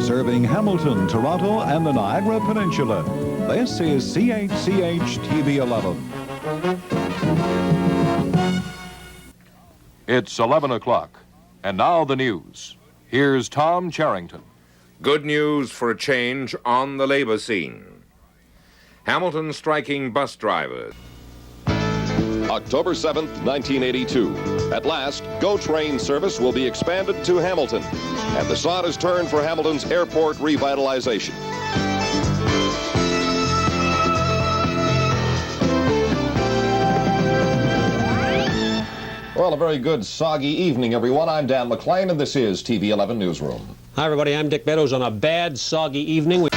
serving Hamilton, Toronto, and the Niagara Peninsula. This is CHCH-TV 11. It's 11 o'clock, and now the news. Here's Tom Charrington. Good news for a change on the labor scene. Hamilton striking bus drivers. October 7th, 1982. At last, GO train service will be expanded to Hamilton, and the sod is turned for Hamilton's airport revitalization. Well, a very good soggy evening, everyone. I'm Dan McLean, and this is TV 11 Newsroom. Hi, everybody. I'm Dick Meadows on a bad, soggy evening.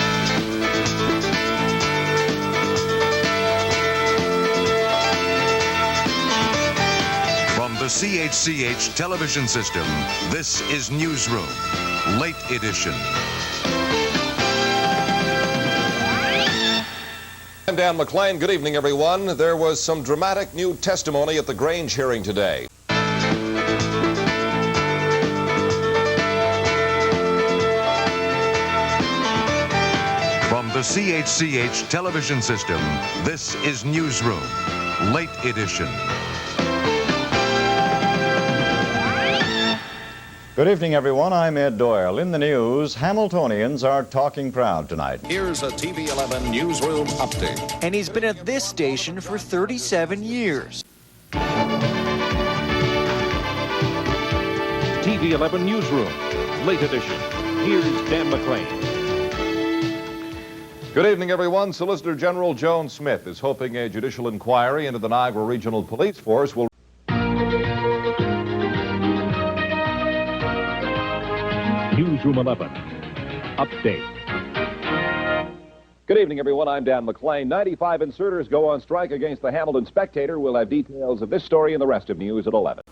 From the CHCH television system, this is Newsroom, late edition. I'm Dan McLean. Good evening, everyone. There was some dramatic new testimony at the Grange hearing today. From the CHCH television system, this is Newsroom, late edition. Good evening, everyone. I'm Ed Doyle. In the news, Hamiltonians are talking proud tonight. Here's a TV 11 Newsroom update. And he's been at this station for 37 years. TV 11 Newsroom, late edition. Here's Dan McLean. Good evening, everyone. Solicitor General Joan Smith is hoping a judicial inquiry into the Niagara Regional Police Force will... Newsroom 11, update. Good evening, everyone. I'm Dan McLean. 95 inserters go on strike against the Hamilton Spectator. We'll have details of this story and the rest of news at 11.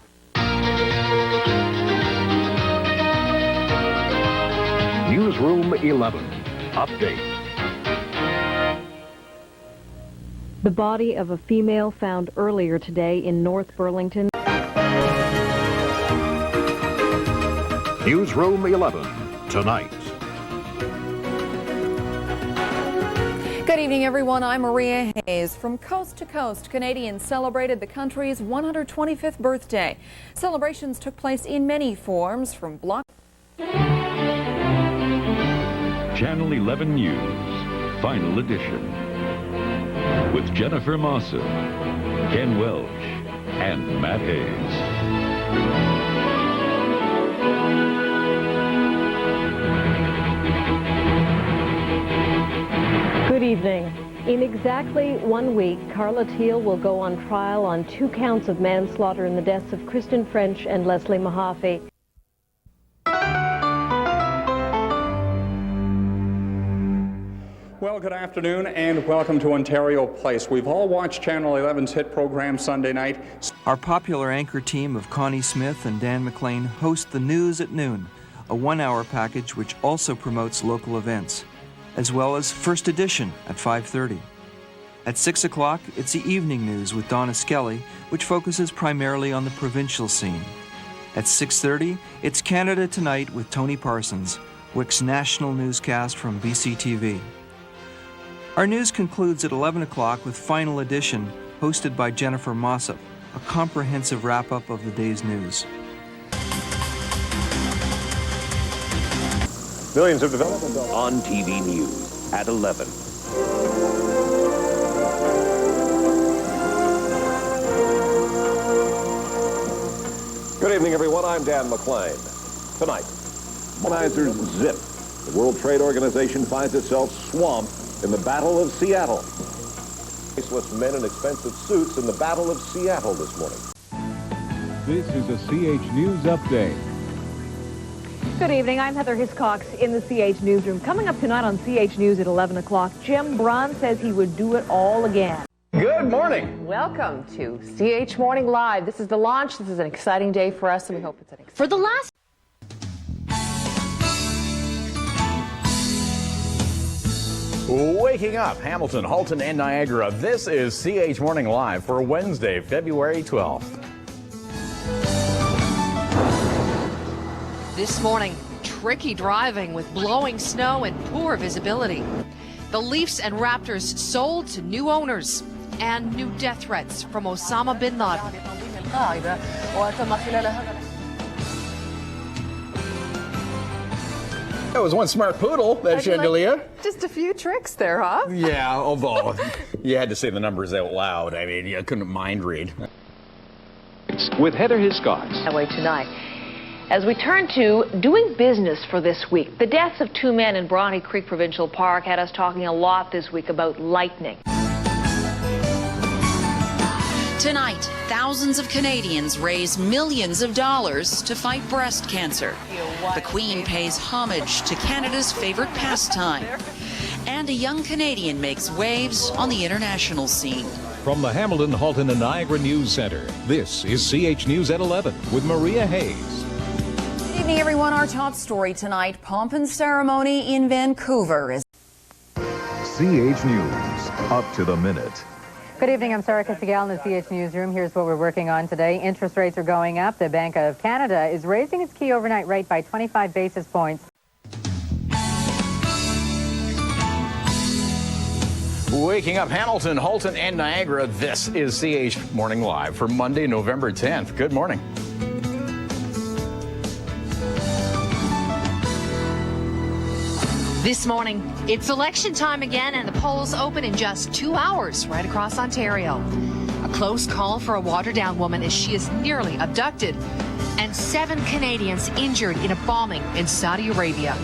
Newsroom 11, update. The body of a female found earlier today in North Burlington. Newsroom 11, tonight. Good evening, everyone. I'm Maria Hayes. From coast to coast, Canadians celebrated the country's 125th birthday. Celebrations took place in many forms, from block... Channel 11 News, Final Edition, with Jennifer Mawson, Ken Welch, and Matt Hayes. Good evening. In exactly 1 week, Carla Teal will go on trial on 2 counts of manslaughter in the deaths of Kristen French and Leslie Mahaffey. Well, good afternoon and welcome to Ontario Place. We've all watched Channel 11's hit program Sunday night. Our popular anchor team of Connie Smith and Dan McLean host the News at Noon, a 1-hour package which also promotes local events, as well as First Edition at 5:30. At 6 o'clock, it's the Evening News with Donna Skelly, which focuses primarily on the provincial scene. At 6:30, it's Canada Tonight with Tony Parsons, Wick's national newscast from BCTV. Our news concludes at 11 o'clock with Final Edition, hosted by Jennifer Mossop, a comprehensive wrap-up of the day's news. Millions of development on TV News at 11. Good evening, everyone. I'm Dan McLean. Tonight, organizers zip. The World Trade Organization finds itself swamped in the Battle of Seattle. Faceless men in expensive suits in the Battle of Seattle this morning. This is a CH News update. Good evening. I'm Heather Hiscox in the CH Newsroom. Coming up tonight on CH News at 11 o'clock, Jim Braun says he would do it all again. Good morning. Welcome to CH Morning Live. This is the launch. This is an exciting day for us, and we hope it's an exciting... For the last... Waking up, Hamilton, Halton, and Niagara. This is CH Morning Live for Wednesday, February 12th. This morning, tricky driving with blowing snow and poor visibility. The Leafs and Raptors sold to new owners, and new death threats from Osama bin Laden. That was one smart poodle, that chandelier. Just a few tricks there, huh? Yeah, although you had to say the numbers out loud. I mean, you couldn't mind read. With Heather Hiscox. Away tonight. As we turn to doing business for this week, the deaths of two men in Bronte Creek Provincial Park had us talking a lot this week about lightning. Tonight, thousands of Canadians raise millions of dollars to fight breast cancer. The Queen pays homage to Canada's favorite pastime. And a young Canadian makes waves on the international scene. From the Hamilton, Halton and Niagara News Center, this is CH News at 11 with Maria Hayes. Good evening, everyone. Our top story tonight, pomp and ceremony in Vancouver. CH News, up to the minute. Good evening, I'm Sarah Castigal in the CH Newsroom. Here's what we're working on today. Interest rates are going up. The Bank of Canada is raising its key overnight rate by 25 basis points. Waking up Hamilton, Halton and Niagara, this is CH Morning Live for Monday, November 10th. Good morning. This morning, it's election time again, and the polls open in just 2 hours right across Ontario. A close call for a Waterdown woman as she is nearly abducted, and 7 Canadians injured in a bombing in Saudi Arabia.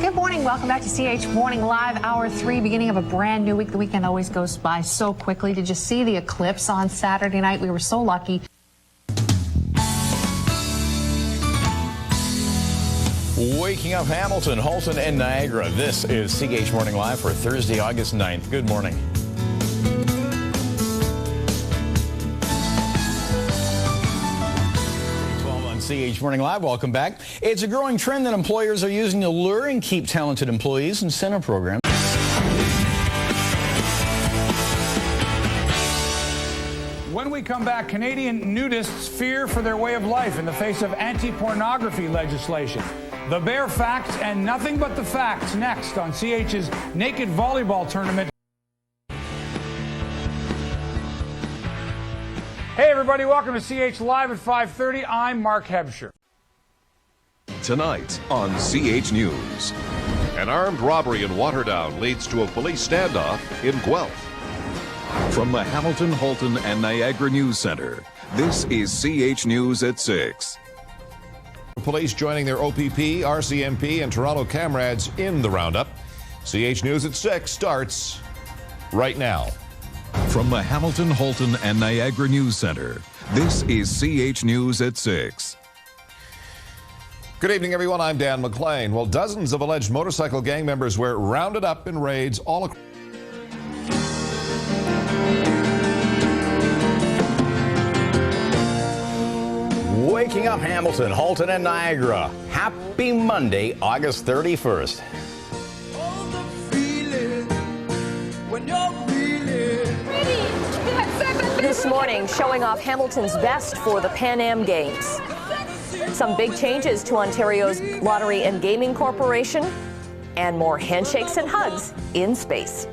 Good morning. Welcome back to CH Morning Live, Hour 3, beginning of a brand new week. The weekend always goes by so quickly. Did you see the eclipse on Saturday night? We were so lucky. Waking up Hamilton, Halton and Niagara. This is CH Morning Live for Thursday, August 9th. Good morning. CH Morning Live, welcome back. It's a growing trend that employers are using to lure and keep talented employees in incentive programs. When we come back, Canadian nudists fear for their way of life in the face of anti-pornography legislation. The bare facts and nothing but the facts next on CH's Naked Volleyball Tournament. Hey everybody, welcome to CH Live at 5:30. I'm Mark Hebscher. Tonight on CH News. An armed robbery in Waterdown leads to a police standoff in Guelph. From the Hamilton, Halton and Niagara News Center, this is CH News at 6. Police joining their OPP, RCMP, and Toronto comrades in the roundup. CH News at 6 starts right now. From the Hamilton, Halton, and Niagara News Center, this is CH News at 6. Good evening, everyone. I'm Dan McLean. Well, dozens of alleged motorcycle gang members were rounded up in raids all across. Waking up Hamilton, Halton and Niagara. Happy Monday, August 31st. This morning, showing off Hamilton's best for the Pan Am Games. Some big changes to Ontario's Lottery and Gaming Corporation, and more handshakes and hugs in space.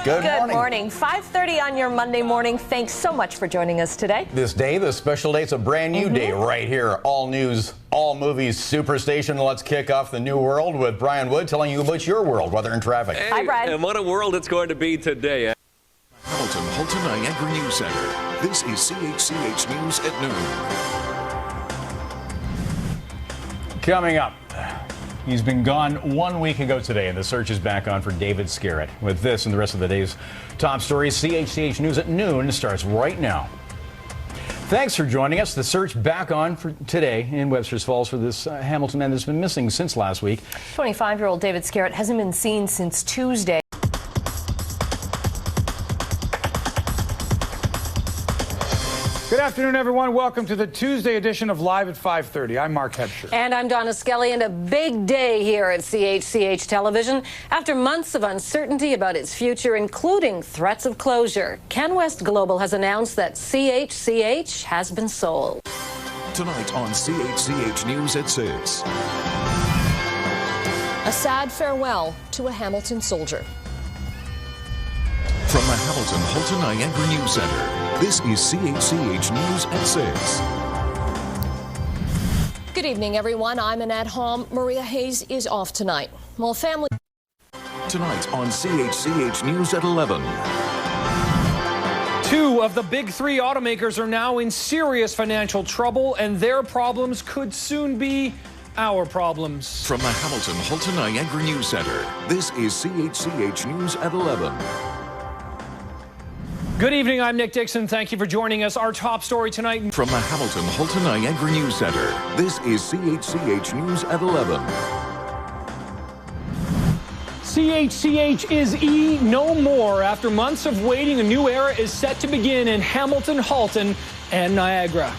Good morning. 5:30 on your Monday morning. Thanks so much for joining us today. This day, the special day, it's a brand new day right here. All news, all movies, Superstation. Let's kick off the new world with Brian Wood telling you about your world, weather and traffic. Hey, hi, Brian. And what a world it's going to be today. Hamilton, Halton, Niagara News Center. This is CHCH News at noon. Coming up, he's been gone 1 week ago today, and the search is back on for David Scarrett. With this and the rest of the day's top stories, CHCH News at noon starts right now. Thanks for joining us. The search back on for today in Webster's Falls for this Hamilton man that's been missing since last week. 25-year-old David Scarrett hasn't been seen since Tuesday. Good afternoon, everyone. Welcome to the Tuesday edition of Live at 5:30. I'm Mark Hebscher. And I'm Donna Skelly, and a big day here at CHCH Television after months of uncertainty about its future, including threats of closure. Ken West Global has announced that CHCH has been sold. Tonight on CHCH News at 6. A sad farewell to a Hamilton soldier. From the Halton Halton Niagara News Center, this is CHCH News at 6. Good evening, everyone. I'm Annette Hom. Maria Hayes is off tonight. Well, family... Tonight on CHCH News at 11. Two of the big three automakers are now in serious financial trouble, and their problems could soon be our problems. From the Hamilton Halton Niagara News Center, this is CHCH News at 11. Good evening, I'm Nick Dixon. Thank you for joining us. Our top story tonight. From the Hamilton Halton Niagara News Center, this is CHCH News at 11. CHCH is no more. After months of waiting, a new era is set to begin in Hamilton, Halton, and Niagara.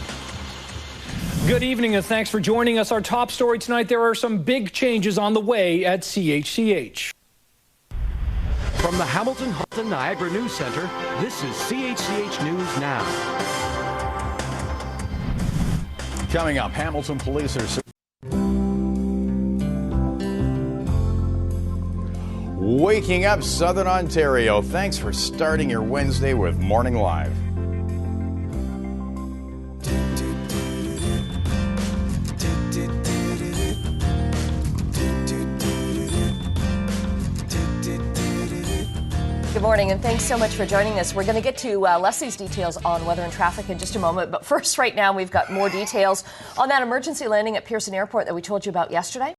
Good evening, and thanks for joining us. Our top story tonight, there are some big changes on the way at CHCH. From the Hamilton Halton Niagara News Center, this is CHCH News Now. Coming up, Hamilton police are waking up Southern Ontario. Thanks for starting your Wednesday with Morning Live. Good morning, and thanks so much for joining us. We're going to get to Leslie's details on weather and traffic in just a moment. But first, right now, we've got more details on that emergency landing at Pearson Airport that we told you about yesterday.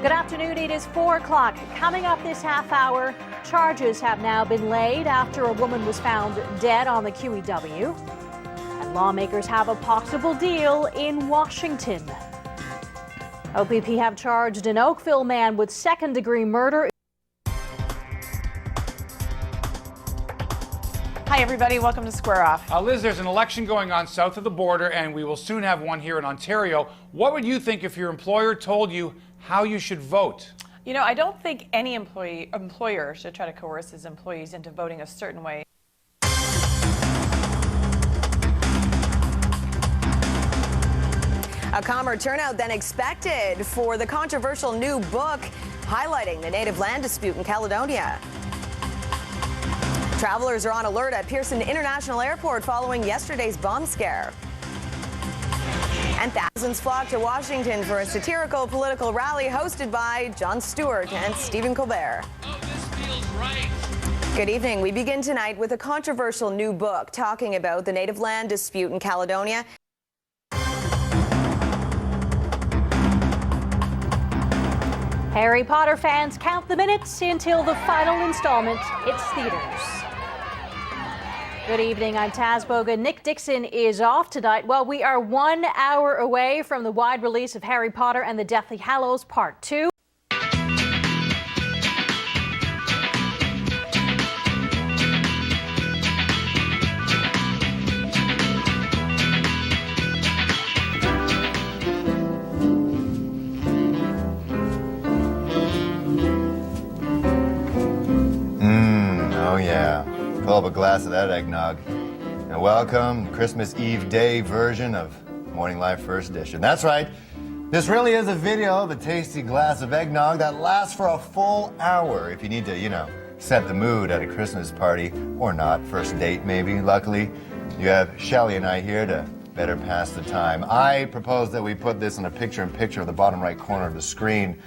Good afternoon, it is 4 o'clock. Coming up this half hour, charges have now been laid after a woman was found dead on the QEW. And lawmakers have a possible deal in Washington. OPP have charged an Oakville man with second-degree murder. Hi, everybody. Welcome to Square Off. Liz, there's an election going on south of the border, and we will soon have one here in Ontario. What would you think if your employer told you how you should vote? You know, I don't think any employer should try to coerce his employees into voting a certain way. A calmer turnout than expected for the controversial new book highlighting the native land dispute in Caledonia. Travelers are on alert at Pearson International Airport following yesterday's bomb scare. And thousands flocked to Washington for a satirical political rally hosted by Jon Stewart and Stephen Colbert. Oh, this feels right. Good evening. We begin tonight with a controversial new book talking about the native land dispute in Caledonia. Harry Potter fans count the minutes until the final installment hits theaters. Good evening, I'm Taz Boga. Nick Dixon is off tonight. Well, we are 1 hour away from the wide release of Harry Potter and the Deathly Hallows Part 2. Oh yeah. Pull up a glass of that eggnog. And welcome, Christmas Eve Day version of Morning Live First Edition. That's right. This really is a video of a tasty glass of eggnog that lasts for a full hour if you need to, set the mood at a Christmas party or not. First date, maybe. Luckily, you have Shelley and I here to better pass the time. I propose that we put this in a picture-in-picture of the bottom right corner of the screen.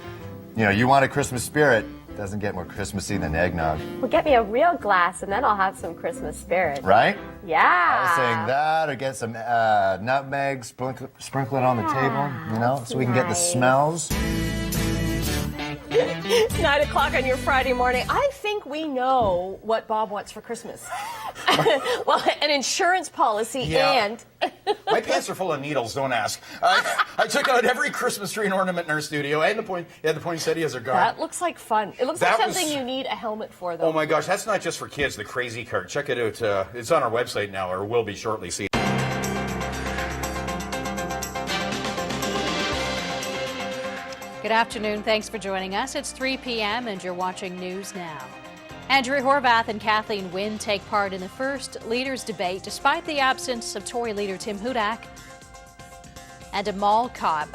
You want a Christmas spirit. Doesn't get more Christmassy than eggnog. Well, get me a real glass, and then I'll have some Christmas spirit. Right? Yeah. I was saying that, or get some nutmeg, sprinkle it on the table, so we can get the smells. 9 o'clock on your Friday morning. I think we know what Bob wants for Christmas. Well, an insurance policy and... My pants are full of needles, don't ask. I took out every Christmas tree and ornament in our studio, and the poinsettias are gone. That looks like fun. It looks like something you need a helmet for, though. Oh my gosh, that's not just for kids, the crazy cart. Check it out. It's on our website now, or will be shortly. See. Good afternoon. Thanks for joining us. It's 3 p.m. and you're watching News Now. Andrea Horvath and Kathleen Wynne take part in the first leaders debate despite the absence of Tory leader Tim Hudak. And a mall cop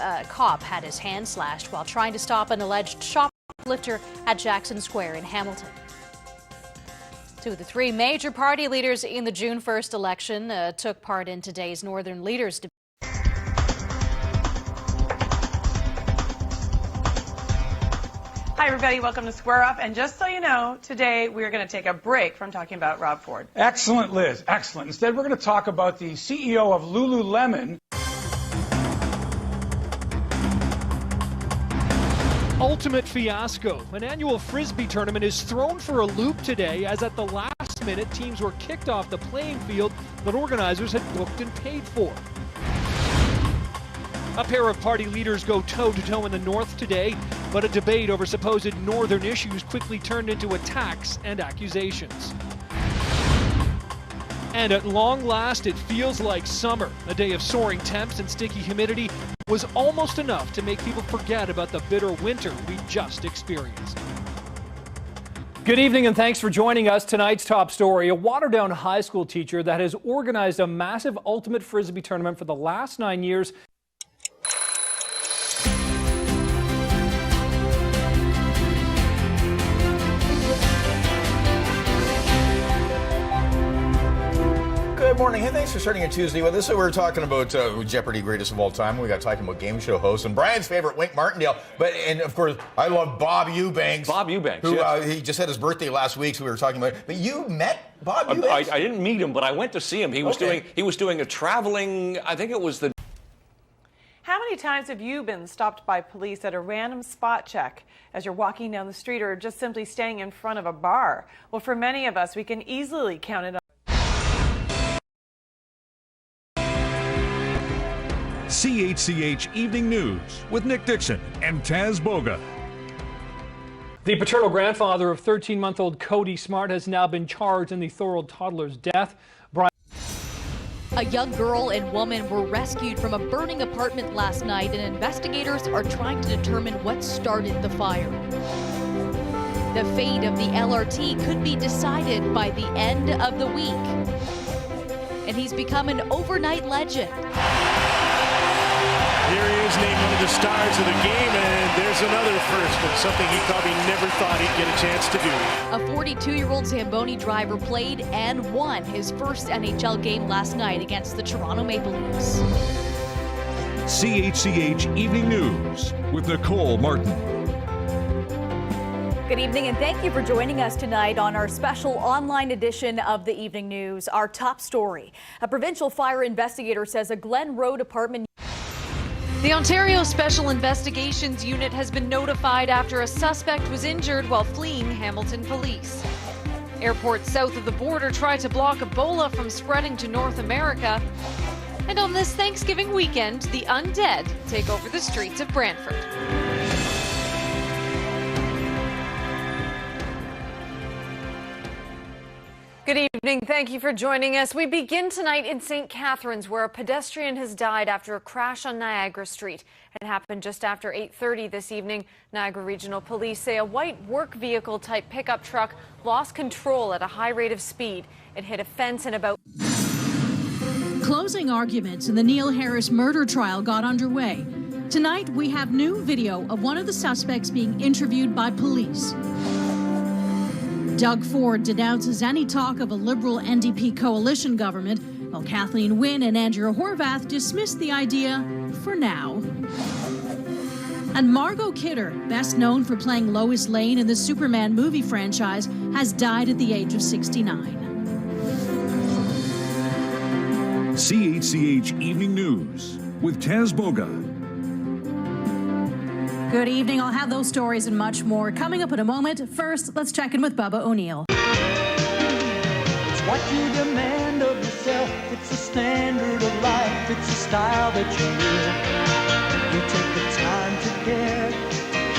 had his hand slashed while trying to stop an alleged shoplifter at Jackson Square in Hamilton. Two of the three major party leaders in the June 1st election took part in today's Northern Leaders debate. Hi, everybody. Welcome to Square Off. And just so you know, today we're going to take a break from talking about Rob Ford. Excellent, Liz. Excellent. Instead, we're going to talk about the CEO of Lululemon. Ultimate fiasco. An annual Frisbee tournament is thrown for a loop today as at the last minute teams were kicked off the playing field that organizers had booked and paid for. A pair of party leaders go toe-to-toe in the North today, but a debate over supposed Northern issues quickly turned into attacks and accusations. And at long last, it feels like summer. A day of soaring temps and sticky humidity was almost enough to make people forget about the bitter winter we just experienced. Good evening and thanks for joining us. Tonight's top story, a Waterdown high school teacher that has organized a massive ultimate Frisbee tournament for the last 9 years. Good morning. Hey, thanks for starting a Tuesday with us. So we're talking about Jeopardy greatest of all time. We got talking about game show hosts and Brian's favorite, Wink Martindale. And of course, I love Bob Eubanks. Bob Eubanks, who yes. He just had his birthday last week, so we were talking about it. But you met Bob Eubanks? I didn't meet him, but I went to see him. He was doing a traveling. I think it was the. How many times have you been stopped by police at a random spot check as you're walking down the street or just simply standing in front of a bar? Well, for many of us, we can easily count it on. CHCH Evening News with Nick Dixon and Taz Boga. The paternal grandfather of 13-month-old Cody Smart has now been charged in the Thorold toddler's death. A young girl and woman were rescued from a burning apartment last night, and investigators are trying to determine what started the fire. The fate of the LRT could be decided by the end of the week. And he's become an overnight legend. Here he is, named one of the stars of the game, and there's another first, and something he probably never thought he'd get a chance to do. A 42-year-old Zamboni driver played and won his first NHL game last night against the Toronto Maple Leafs. CHCH Evening News with Nicole Martin. Good evening and thank you for joining us tonight on our special online edition of the Evening News. Our top story, a provincial fire investigator says a Glen Road apartment. The Ontario Special Investigations Unit has been notified after a suspect was injured while fleeing Hamilton police. Airports south of the border try to block Ebola from spreading to North America. And on this Thanksgiving weekend, the undead take over the streets of Brantford. Good evening. Thank you for joining us. We begin tonight in St. Catharines, where a pedestrian has died after a crash on Niagara Street. It happened just after 8:30 this evening. Niagara Regional Police say a white work vehicle type pickup truck lost control at a high rate of speed. It hit a fence and about... Closing arguments in the Neil Harris murder trial got underway. Tonight, we have new video of one of the suspects being interviewed by police. Doug Ford denounces any talk of a Liberal NDP coalition government, while Kathleen Wynne and Andrea Horvath dismiss the idea for now. And Margot Kidder, best known for playing Lois Lane in the Superman movie franchise, has died at the age of 69. CHCH Evening News with Taz Boga. Good evening. I'll have those stories and much more coming up in a moment. First, let's check in with Bubba O'Neill. It's what you demand of yourself. It's a standard of life. It's a style that you live. You take the time to care, to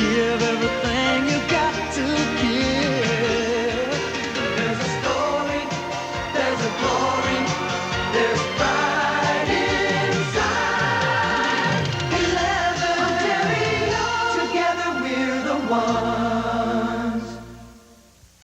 give everything you got to give. There's a story, there's a glory, there's pride inside. 11, together we're the one.